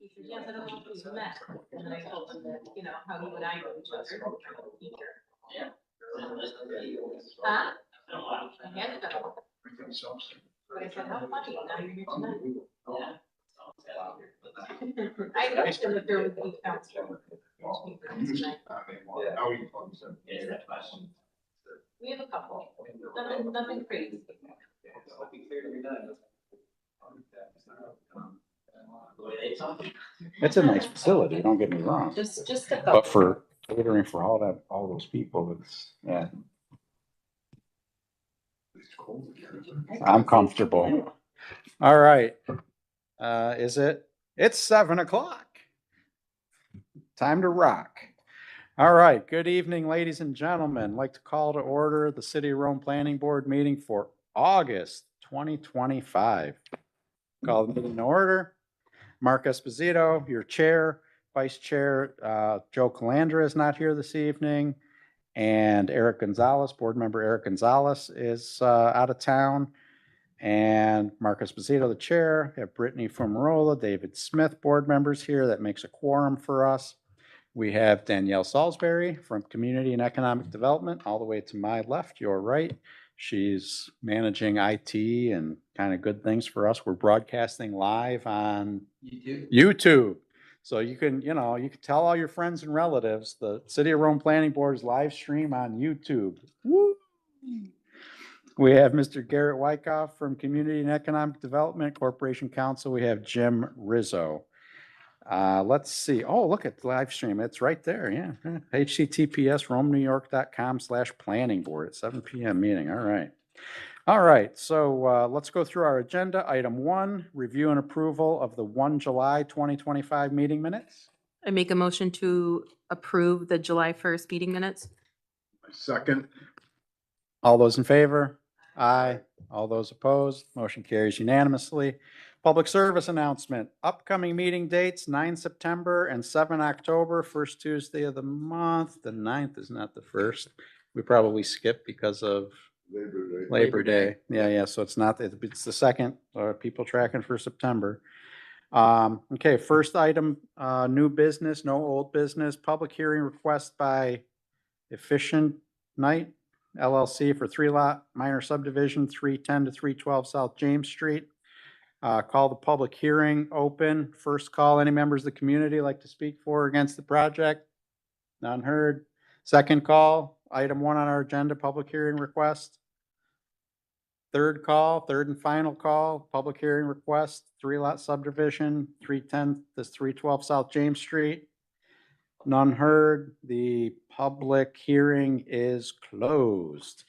He said, yes, I don't know if we've met. And then I told him that, you know, how he and I know each other. Teacher. Huh? I had done. But I said, how funny, now you're here tonight. I noticed him that there would be counselor. We have a couple, nothing crazy. It's a nice facility, don't get me wrong, Just a but couple. for catering for all those people, it's, yeah. I'm comfortable. All right. It's 7:00. Time to rock. All right. Good evening, ladies and gentlemen. I'd like to call to order the City of Rome Planning Board meeting for August 2025. Call the meeting to order. Mark Esposito, your chair. Vice Chair Joe Calandra is not here this evening. And Eric Gonzalez, board member Eric Gonzalez is out of town. And Mark Esposito, the chair. We have Brittany Fumarola, David Smith, board members here. That makes a quorum for us. We have Danielle Salisbury from Community and Economic Development, all the way to my left, your right. She's managing IT and kind of good things for us. We're broadcasting live on YouTube. So you can tell all your friends and relatives, the City of Rome Planning Board's live stream on YouTube. Woo! We have Mr. Garrett Wyckoff from Community and Economic Development Corporation Council. We have Jim Rizzo. Let's see. Oh, look at the live stream. It's right there. Yeah. HTTPS romenewyork.com/planning board at 7 p.m. meeting. All right. All right. So let's go through our agenda. Item 1, review and approval of the 1 July 2025 meeting minutes. I make a motion to approve the July 1st meeting minutes. Second. All those in favor? Aye. All those opposed? Motion carries unanimously. Public service announcement, upcoming meeting dates, 9 September and 7 October, first Tuesday of the month. The 9th is not the first. We probably skipped because of Labor Day. Yeah. So it's not, it's the second, people tracking for September. Okay, first item, new business, no old business, public hearing request by Efficient Night LLC for 3-lot minor subdivision, 310 to 312 South James Street. Call the public hearing open. First call, any members of the community like to speak for or against the project? None heard. Second call, item 1 on our agenda, public hearing request. Third call, third and final call, public hearing request, 3-lot subdivision, 310 to 312 South James Street. None heard. The public hearing is closed.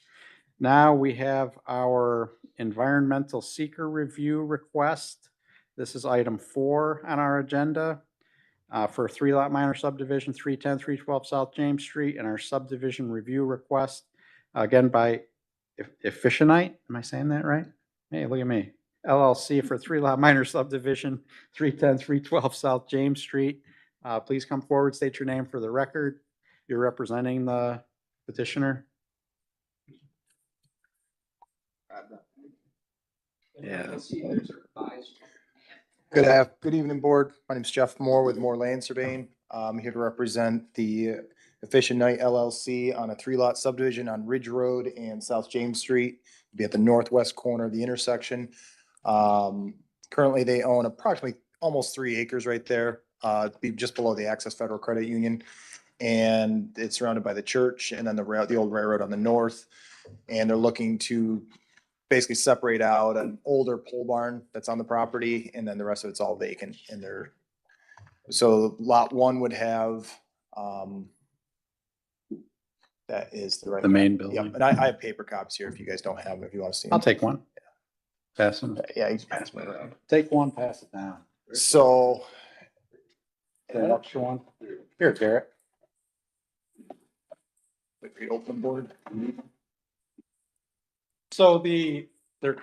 Now we have our environmental seeker review request. This is item 4 on our agenda for 3-lot minor subdivision, 310, 312 South James Street, and our subdivision review request, again by Efficientite. Am I saying that right? Hey, look at me. LLC for 3-lot minor subdivision, 310, 312 South James Street. Please come forward, state your name for the record. You're representing the petitioner. Yeah. Good evening, board. My name is Jeff Moore with Moore Land Surveying. I'm here to represent the Efficient Night LLC on a 3-lot subdivision on Ridge Road and South James Street. It'll be at the northwest corner of the intersection. Currently, they own approximately almost 3 acres right there, be just below the Access Federal Credit Union. And it's surrounded by the church and then the old railroad on the north. And they're looking to basically separate out an older pole barn that's on the property, and then the rest of it's all vacant in there. So lot 1 would have, that is The main building. Yeah, and I have paper copies here if you guys don't have them, if you want to see them. I'll take one. Pass them. Yeah, you can pass me around. Take one, pass it down. So, The extra one. Here, Garrett. if you open the board. So they're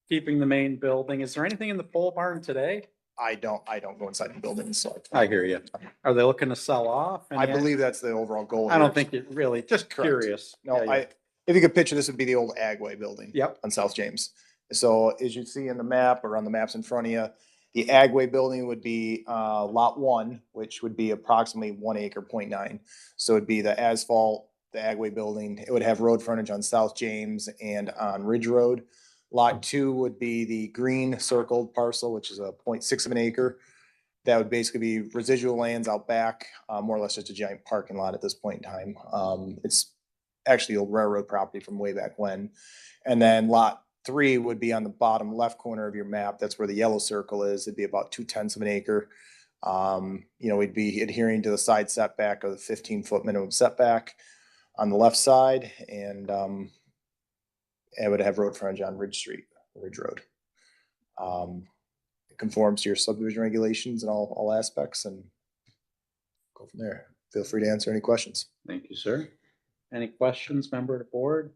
keeping the main building. Is there anything in the pole barn today? I don't go inside the building, so. I hear you. Are they looking to sell off? I believe that's the overall goal. I don't here. think it really, just Correct. curious. No, Yeah. if you could picture, this would be the old Agway building. Yep. On South James. So as you see in the map or on the maps in front of you, The Agway building would be lot 1, which would be approximately 1 acre, 0.9. So it'd be the asphalt, the Agway building. It would have road frontage on South James and on Ridge Road. Lot 2 would be the green circled parcel, which is a 0.6 of an acre. That would basically be residual lands out back, more or less just a giant parking lot at this point in time. It's actually old railroad property from way back when. And then lot 3 would be on the bottom left corner of your map. That's where the yellow circle is. It'd be about 2/10 of an acre. We'd be adhering to the side setback of the 15-foot minimum setback on the left side, and it would have road frontage on Ridge Road. It conforms to your subdivision regulations in all aspects, and go from there. Feel free to answer any questions. Thank you, sir. Any questions, member of the board?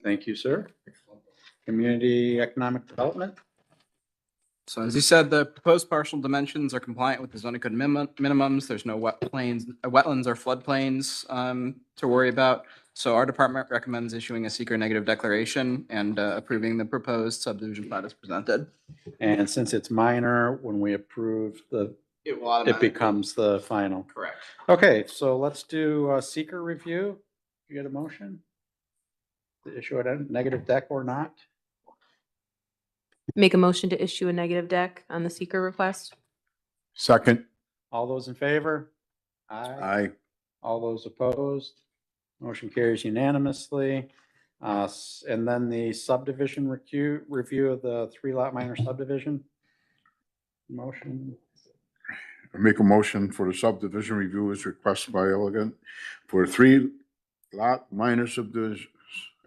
Thank you, sir. Community Economic Development? So as you said, the proposed partial dimensions are compliant with the zoning code minimums. There's no wetlands or floodplains to worry about. So our department recommends issuing a seeker negative declaration and approving the proposed subdivision plat as presented. And since it's minor, when we approve It it becomes the final. correct. Okay, so let's do a seeker review. You get a motion? To issue a negative deck or not? Make a motion to issue a negative deck on the seeker request. Second. All those in favor? Aye. All those opposed? Motion carries unanimously. And then the subdivision review of the 3-lot minor subdivision. Motion, I make a motion for the subdivision review as requested by Elegant for a 3-lot minor subdivision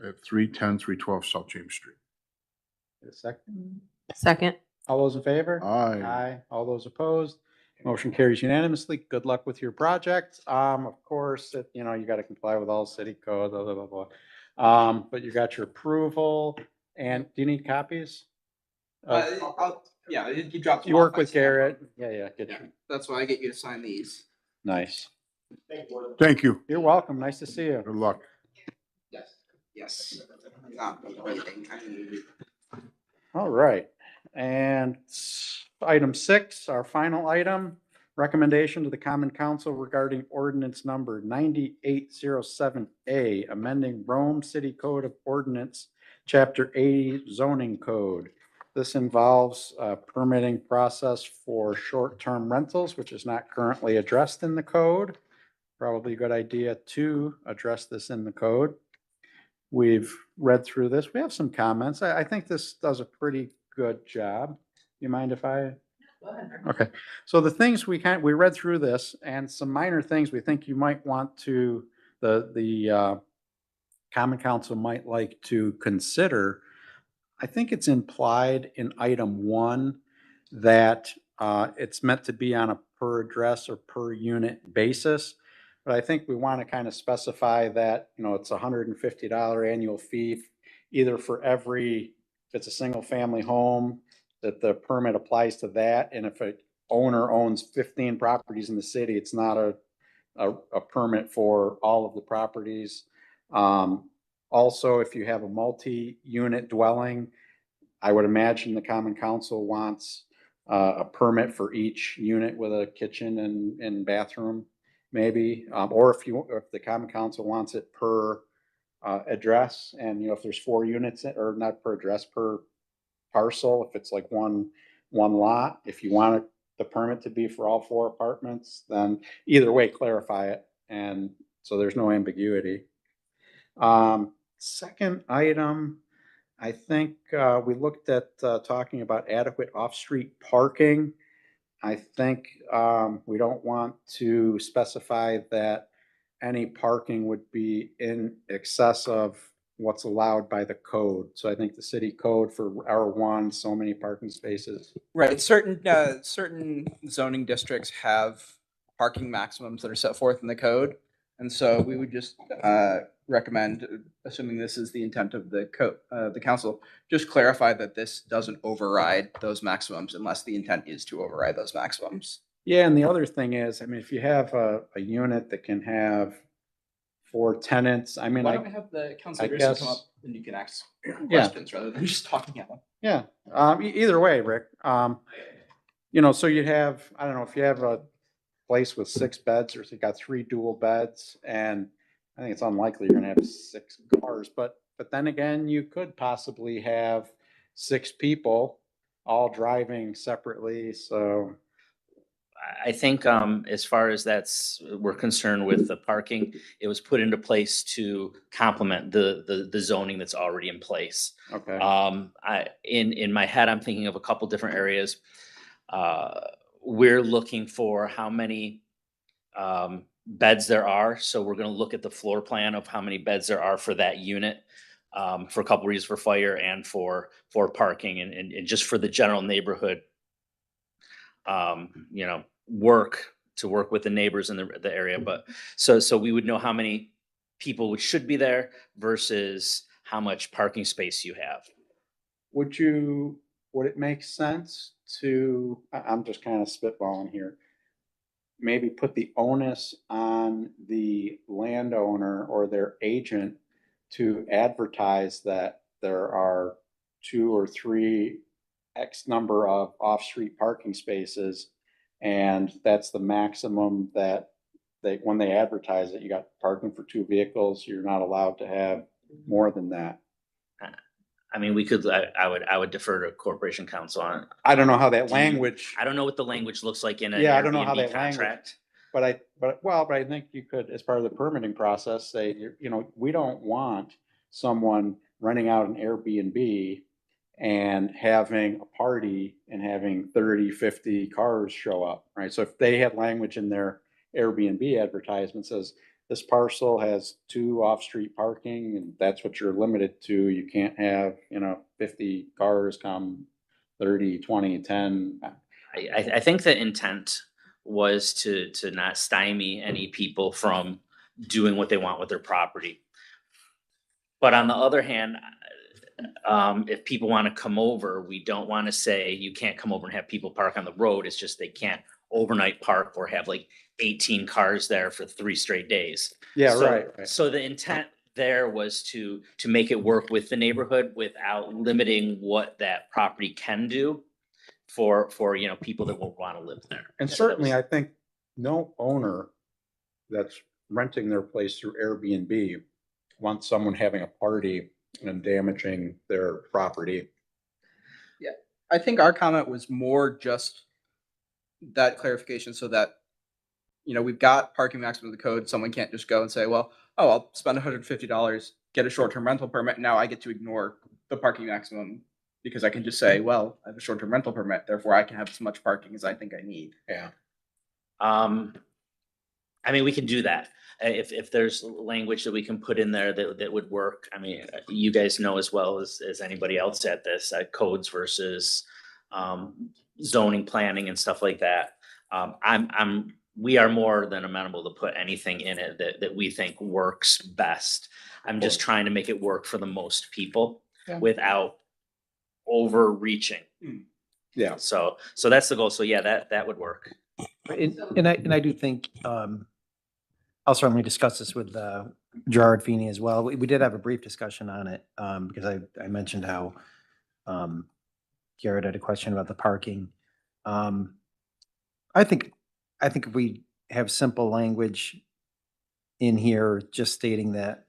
at 310, 312 South James Street. a second. Second. All those in favor? Aye. Aye. All those opposed? Motion carries unanimously. Good luck with your project. Of course, you got to comply with all city code, blah, blah, blah, blah. But you got your approval, and do you need copies? Yeah, you dropped. You work with Garrett. Yeah, get you. That's why I get you to sign these. Nice. Thank you. You're welcome. Nice to see you. Good luck. Yes. All right. And item 6, our final item, recommendation to the Common Council regarding ordinance number 9807A, amending Rome City Code of Ordinance, Chapter 80 zoning code. This involves a permitting process for short-term rentals, which is not currently addressed in the code. Probably a good idea to address this in the code. We've read through this. We have some comments. I think this does a pretty good job. You mind if I? Go ahead. Okay, so the things we read through this, and some minor things we think you might want to, the Common Council might like to consider. I think it's implied in item 1 that it's meant to be on a per address or per unit basis. But I think we want to kind of specify that, it's $150 annual fee, either for if it's a single family home, that the permit applies to that. And if an owner owns 15 properties in the city, it's not a permit for all of the properties. Also, if you have a multi-unit dwelling, I would imagine the Common Council wants a permit for each unit with a kitchen and bathroom, maybe. Or if the Common Council wants it per address, and if there's 4 units, or not per address, per parcel, if it's like one lot, if you want the permit to be for all 4 apartments, then either way, clarify it, and so there's no ambiguity. Second item, I think we looked at talking about adequate off-street parking. I think we don't want to specify that any parking would be in excess of what's allowed by the code. So I think the city code for R1, so many parking spaces. Right, certain zoning districts have parking maximums that are set forth in the code. And so we would just recommend, assuming this is the intent of the council, just clarify that this doesn't override those maximums unless the intent is to override those maximums. Yeah, and the other thing is, if you have a unit that can have 4 tenants, Why don't we have the council I leaders come guess up? Then you can ask Yeah. questions rather than just talking at them. Yeah, either way, Rick, you know, so you have, I don't know, if you have a place with 6 beds, or if you got 3 dual beds, and I think it's unlikely you're gonna have 6 cars, but then again, you could possibly have 6 people all driving separately, so. I think as far as we're concerned with the parking, it was put into place to complement the zoning that's already in place. Okay, In my head, I'm thinking of a couple different areas. We're looking for how many beds there are, so we're gonna look at the floor plan of how many beds there are for that unit. For a couple reasons, for fire and for parking and just for the general neighborhood. You know, work with the neighbors in the area, but so we would know how many people should be there versus how much parking space you have. would it make sense to, I'm just kind of spitballing here, maybe put the onus on the landowner or their agent to advertise that there are 2 or 3 X number of off-street parking spaces, and that's the maximum that when they advertise it, you got parking for 2 vehicles, you're not allowed to have more than that. I mean, I would defer to corporation counsel on. I don't know how that Do you- language, I don't know what the language looks like in an Yeah, I don't know how Airbnb that language- contract. but I think you could, as part of the permitting process, say, you know, we don't want someone renting out an Airbnb and having a party and having 30, 50 cars show up, right? So if they have language in their Airbnb advertisement says, this parcel has 2 off-street parking, and that's what you're limited to, you can't have, you know, 50 cars come, 30, 20, 10. I think the intent was to not stymie any people from doing what they want with their property. But on the other hand, if people want to come over, we don't want to say you can't come over and have people park on the road. It's just they can't overnight park or have like 18 cars there for 3 straight days. Yeah, So- right. So the intent there was to make it work with the neighborhood without limiting what that property can do for you know, people that will want to live there. And certainly, I think no owner that's renting their place through Airbnb wants someone having a party and damaging their property. I think our comment was more just that clarification so that, you know, we've got parking maximum of the code. Someone can't just go and say, well, oh, I'll spend $150, get a short-term rental permit. Now I get to ignore the parking maximum because I can just say, well, I have a short-term rental permit, therefore I can have as much parking as I think I need. Yeah. I mean, we can do that. If there's language that we can put in there that would work. I mean, you guys know as well as anybody else at this, codes versus zoning planning and stuff like that. We are more than amenable to put anything in it that we think works best. I'm just trying to make it work for the most people Yeah. without overreaching. Yeah. So that's the goal. So yeah, that would work. And I do think, I'll certainly discuss this with Gerard Feeney as well. We did have a brief discussion on it, because I mentioned how Garrett had a question about the parking. I think if we have simple language in here, just stating that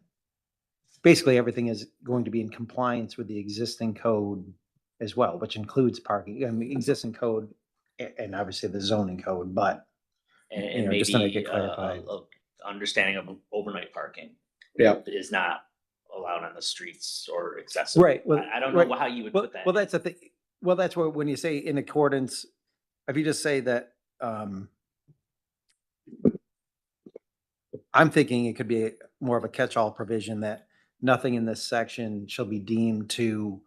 basically everything is going to be in compliance with the existing code as well, which includes parking, I mean, existing code and obviously the zoning code, but And know, just to make maybe it clarified. understanding of overnight parking. Yeah. Is not allowed on the streets or accessible. Right, well, I don't right. know how you would Well, put that. well, that's the thing. Well, that's where, when you say in accordance, if you just say that, I'm thinking it could be more of a catch-all provision that nothing in this section shall be deemed to,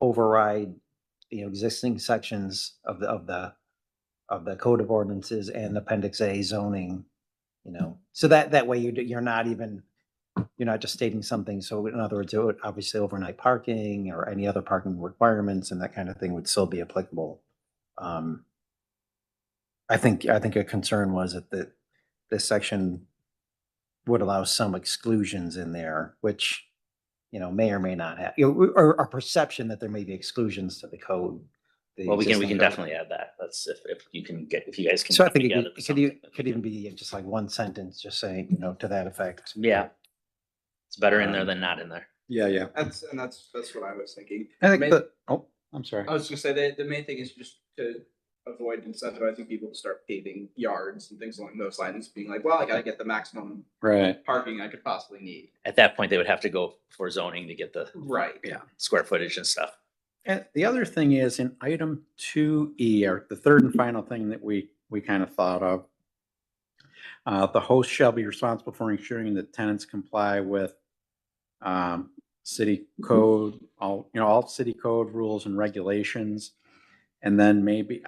override, you know, existing sections of the code of ordinances and Appendix A zoning, you know, so that way you're not just stating something. So in other words, it would obviously overnight parking or any other parking requirements and that kind of thing would still be applicable. I think a concern was that this section would allow some exclusions in there, which may or may not have, or a perception that there may be exclusions to the code. the Well, we existing can code. definitely add that. That's if you guys can. So I come think together with something that we could can- even be just like one sentence, just saying, to that effect. Yeah. It's better in there than not in there. Yeah. That's what I was thinking. I think Main- that, oh, I'm sorry. I was gonna say, the main thing is just to avoid incentivizing people to start paving yards and things along those lines, being like, well, I gotta get the maximum Right. parking I could possibly need. At that point, they would have to go for zoning to get the Right. Yeah. square footage and stuff. And the other thing is in item 2E, or the third and final thing that we kind of thought of. The host shall be responsible for ensuring that tenants comply with city code, all city code rules and regulations. And then maybe,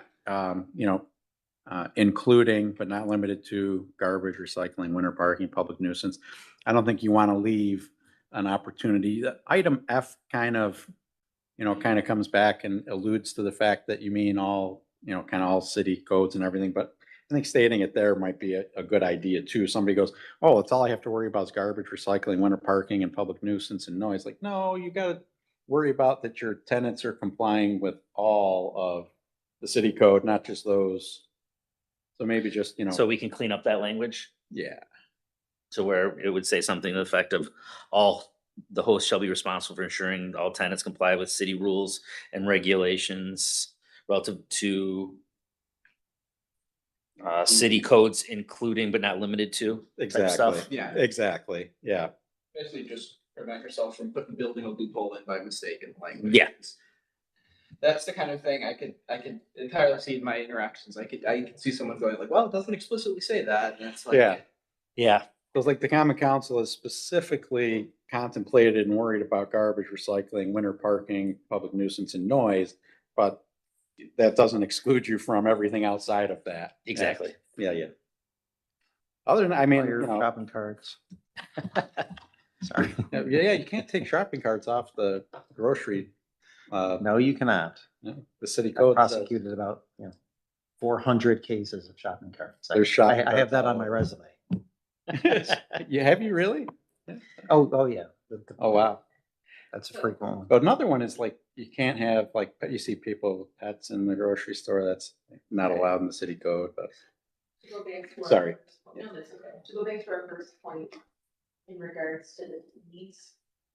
including but not limited to garbage, recycling, winter parking, public nuisance. I don't think you want to leave an opportunity. Item F kind of comes back and alludes to the fact that you mean all, kind of all city codes and everything, but I think stating it there might be a good idea too. Somebody goes, oh, that's all I have to worry about is garbage, recycling, winter parking and public nuisance and noise. Like, no, you gotta worry about that your tenants are complying with all of the city code, not just those. So maybe just, So we can clean up that language yeah, to where it would say something to the effect of the host shall be responsible for ensuring all tenants comply with city rules and regulations relative to city codes, including but not limited to type exactly. stuff. Yeah. Exactly. Yeah. Basically just prevent yourself from building a loophole in by mistake in language. Yeah. That's the kind of thing I could entirely see in my interactions. I could see someone going like, well, it doesn't explicitly say that. And it's like, Yeah. Yeah. So it's like the common council has specifically contemplated and worried about garbage, recycling, winter parking, public nuisance and noise, but that doesn't exclude you from everything outside of that. Exactly. Yeah. Other than, I mean, Or your shopping carts. Sorry. yeah, you can't take shopping carts off the grocery. No, you cannot. The city I code says prosecuted about, 400 cases of shopping carts. there's shopping. I have that on carts my resume. all- You have you really? Oh, yeah. Oh, wow. That's a frequent one. But another one is like, you can't have like, you see people with pets in the grocery store, that's not allowed in the city code, but. To go back to our Sorry. first point- No, that's okay. To go back to our first point in regards to the fees,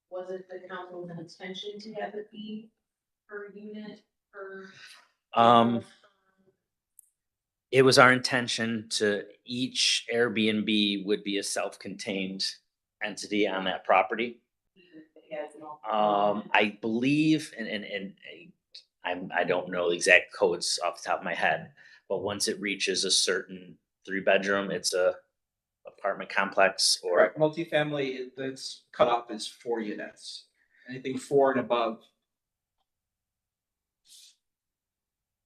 was it the council's intention to have the fee per unit per? It was our intention to each Airbnb would be a self-contained entity on that property. I believe, and I don't know the exact codes off the top of my head, but once it reaches a certain 3-bedroom, it's a apartment complex or Correct. Multifamily, that's cut off is 4 units. Anything 4 and above.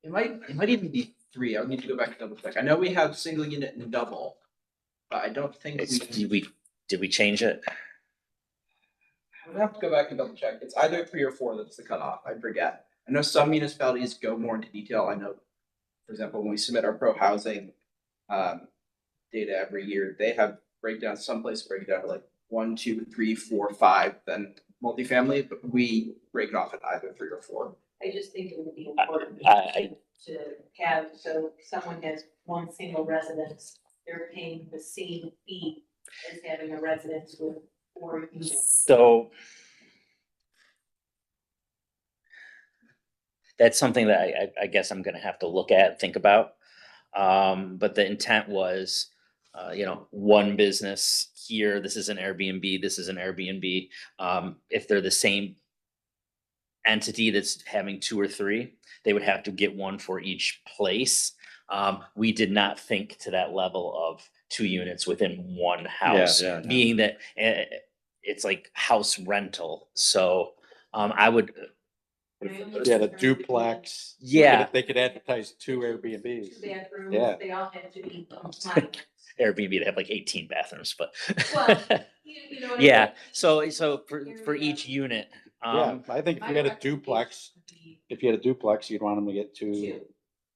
It might even be 3. I would need to go back and double check. I know we have single unit and double, but I don't think did we change it? I would have to go back and double check. It's either 3 or 4 that's the cutoff. I forget. I know some municipalities go more into detail. I know, for example, when we submit our pro housing data every year, they have breakdowns. Some places break it down to like 1, 2, 3, 4, 5, then multifamily, but we break it off at either 3 or 4. I just think it would be important I to have, so if someone has one single residence, they're paying the same fee as having a residence with 4 units. So that's something that I guess I'm gonna have to look at and think about. But the intent was, one business here, this is an Airbnb, this is an Airbnb. If they're the same entity that's having 2 or 3, they would have to get one for each place. We did not think to that level of 2 units within one house, yeah, no. being that it's like house rental. So I would, Yeah, the duplex. Yeah. They could advertise 2 Airbnbs. Two bathrooms, Yeah. they all have to be compliant. Airbnb to have like 18 bathrooms, but Well, you know what I yeah. mean? So for each unit, Yeah, I think if you had a duplex, you'd want them to get 2. Two.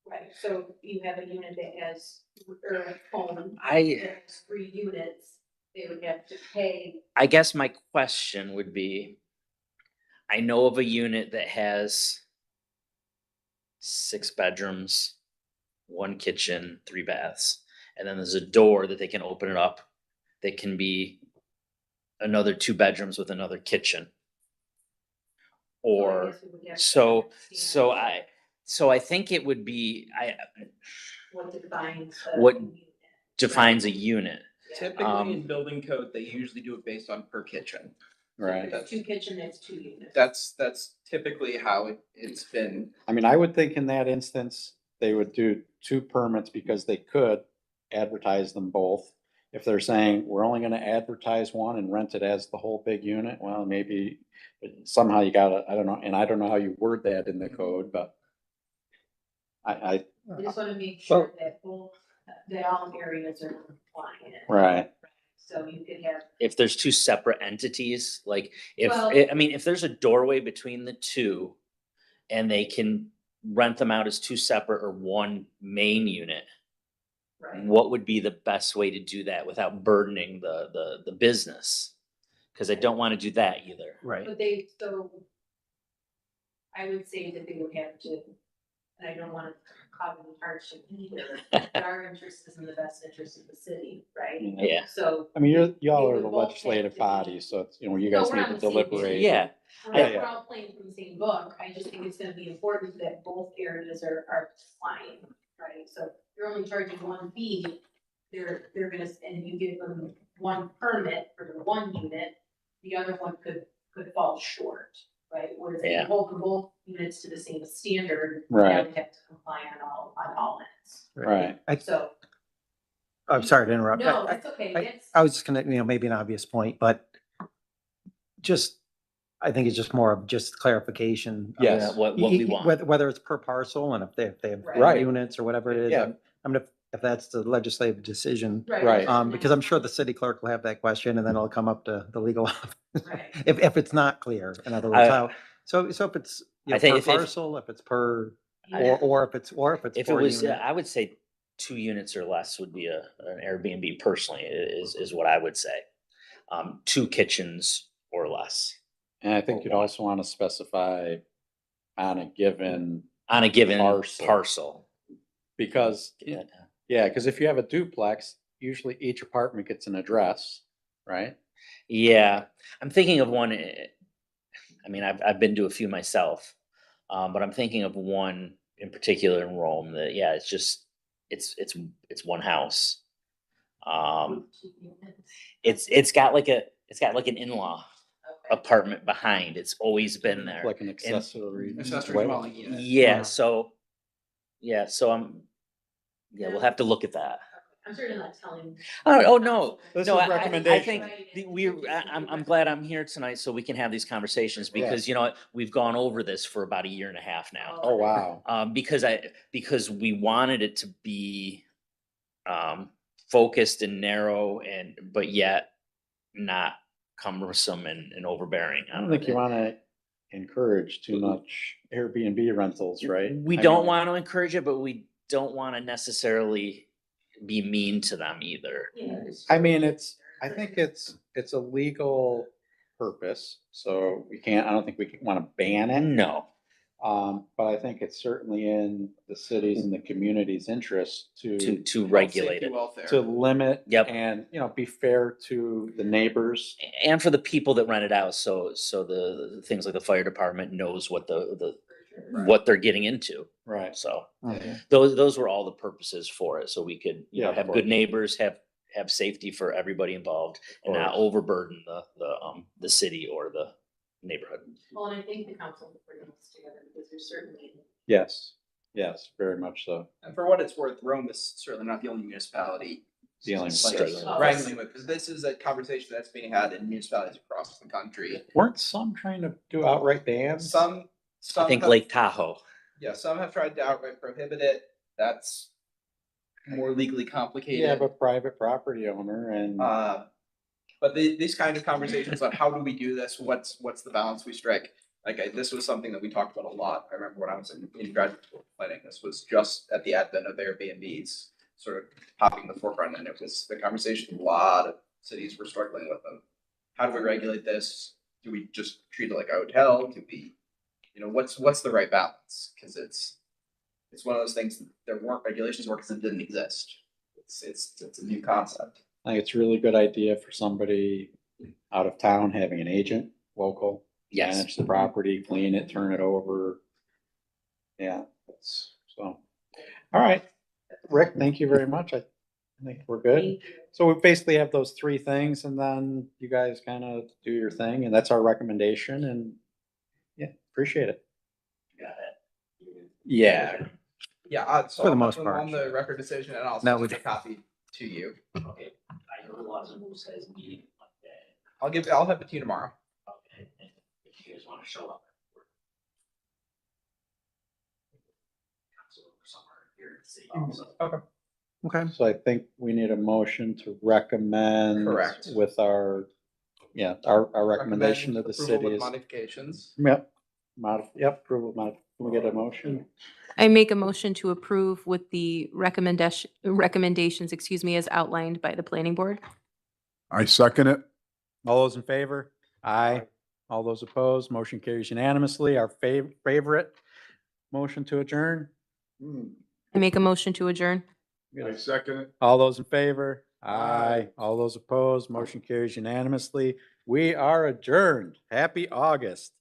Right, so you have a unit that has, or a home that I has 3 units, they would have to pay. guess my question would be, I know of a unit that has 6 bedrooms, 1 kitchen, 3 baths, and then there's a door that they can open it up. That can be another 2 bedrooms with another kitchen. Or, guess we would have to so understand I think it would be, What defines the What unit. defines a unit. Typically in building code, they usually do it based on per kitchen. So Right. if there's 2 kitchen, it's 2 units. That's typically how it's been. I mean, I would think in that instance, they would do 2 permits because they could advertise them both. If they're saying, we're only gonna advertise one and rent it as the whole big unit, well, maybe somehow you gotta, I don't know, and I don't know how you word that in the code, but I, We just wanna make sure that both, that all areas are compliant. right, So you could have, If there's 2 separate entities, like if, Well- I mean, if there's a doorway between the 2 and they can rent them out as 2 separate or 1 main unit, right, what would be the best way to do that without burdening the business? Cause I don't wanna do that either. Right. but they, so I would say that they would have to, and I don't wanna cause any hardship either, but our interest is in the best interest of the city, right? Yeah. So. I mean, y'all We are would the both have legislative to be- body, so it's, you No, guys we're need on to the same page. deliberate. Yeah, We're all playing from the same book, I just think it's gonna be important that both areas are compliant, right? So you're only charging 1 fee, they're gonna, and you give them 1 permit for the 1 unit, the other one could fall short, right? Whereas if Yeah. you hold both units to the same standard, now Right. they have to comply on all ends, Right, so. I'm sorry to interrupt. No, that's okay, I was just gonna, maybe an obvious point, but just, I think it's just more of just clarification. Yes. what we want. Whether it's per parcel and if they have Right. units or whatever it is. Yeah. I mean, if that's the legislative decision, Right. because I'm sure the city clerk will have that question and then it'll come up to the legal office. Right. If it's not clear, in other words, I- how, so if it's, I think per if- parcel, if it's per, Yeah. or if it's If it per was, unit. I would say 2 units or less would be an Airbnb personally, is what I would say. 2 kitchens or less and I think you'd Or one. also wanna specify on a given, on a given Parcel. parcel. because, Yeah. yeah, cause if you have a duplex, usually each apartment gets an address, right? Yeah, I'm thinking of one, I mean, I've been to a few myself, but I'm thinking of one in particular in Rome that, yeah, it's just, it's 1 house. It's got like an in-law apartment behind. It's always been there. Like an accessory. Accessory dwelling. dwelling unit. Yeah, so we'll have to look at that. I'm certainly not telling. Oh, no, This no, is I recommendation. think I'm glad I'm here tonight so we can have these conversations because, you know, what, we've gone over this for about 1.5 years now. Oh, wow. Because we wanted it to be focused and narrow but yet not cumbersome and overbearing. I don't think you wanna encourage too much Airbnb rentals, right? We I don't mean, want to encourage it, but we don't want to necessarily be mean to them either. I mean, I think it's a legal purpose, so I don't think we wanna ban it. No, But I think it's certainly in the city's and the community's interest to regulate Safety, it. welfare. to limit. Yep. And, be fair to the neighbors. And for the people that rent it out, so the things like the fire department knows what what they're getting into. Right. So Mhm. those were all the purposes for it. So we could, Yeah, of have course. good neighbors, have safety for everybody involved and not course. overburden the city or the neighborhood. Well, and I think the council will bring this together because there's certainly. Yes, very much so. And for what it's worth, Rome is certainly not the only municipality Dealing with like this. wrangling with, because this is a conversation that's being had in municipalities across the country. Weren't some trying to do outright bans? Some I think have- Lake Tahoe. Yeah, some have tried to outright prohibit it. That's more legally complicated. You have a private property owner and, But these kind of conversations on how do we do this? What's the balance we strike? This was something that we talked about a lot. I remember when I was in graduate school planning, this was just at the advent of Airbnbs sort of popping the forefront, and it was the conversation a lot of cities were struggling with them. How do we regulate this? do we just treat it like a hotel? Do we, what's the right balance? Cause it's one of those things, that there weren't regulations or because it didn't exist. It's a new concept. I think it's a really good idea for somebody out of town having an agent, local. Yes. Manage the property, clean it, turn it over. Yeah, that's, so, all right. Rick, thank you very much. I think we're good. Thank you. So we basically have those three things and then you guys kind of do your thing and that's our recommendation and yeah, appreciate it. Got it. Yeah. Yeah, so For the I'll most put them part. on the record decision and I'll No, send we- a copy to you. Okay, I know the laws and rules says meeting Monday. I'll have it to you tomorrow. Okay, and if you guys wanna show up. Council or somewhere here in the city also. Okay. Okay. So I think we need a motion to recommend. Correct. With our, yeah, our recommendation to the Approval city with is. modifications. Yep. Yep, approval, can we get a motion? I make a motion to approve with the recommendations, excuse me, as outlined by the planning board. I second it. All those in favor? Aye. All those opposed? Motion carries unanimously. Our favorite motion to adjourn? I make a motion to adjourn. I second it. All those in favor? Aye. All those opposed? Motion carries unanimously. We are adjourned. Happy August.